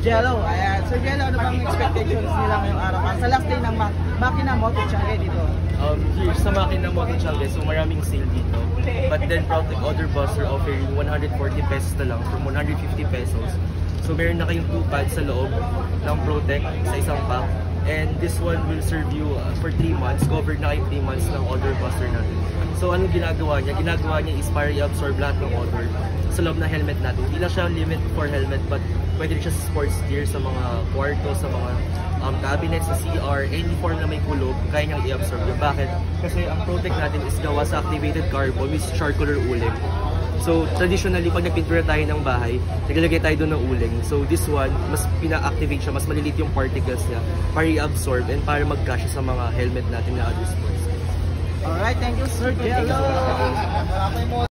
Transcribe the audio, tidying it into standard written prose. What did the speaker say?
Jello. Ayan. Sir Jello, ano bang expectations nila ngayong araw? Sa last day ng Makina Moto Challenge dito. Here sa Makina Moto Challenge, so maraming sale dito. But then Protec Other Bus are offering 140 pesos na lang from 150 pesos. So meron na kayong 2 pads sa loob ng Protec sa isang pack. And this one will serve you for 3 months. Covered na kayo 3 months ng odor buster natin. So anong ginagawa niya? Ginagawa niya is para i-absorb lahat ng odor sa loob ng helmet natin. Hindi lang siya limit for helmet, but pwede rin siya sa sports gear, sa mga kwarto, sa mga cabinet, sa CR, any form na may kulog, kaya niyang i-absorb yun. Bakit? Kasi ang Protec natin is gawa sa activated carbon with charcoal or uling. So, traditionally, pag nagpintura tayo ng bahay, naglalagay tayo doon ng uling. So, this one, mas pina-activate siya, mas malilit yung particles niya para i-absorb and para mag-cash sa mga helmet natin na other sports. Alright, thank you, Sir Jello.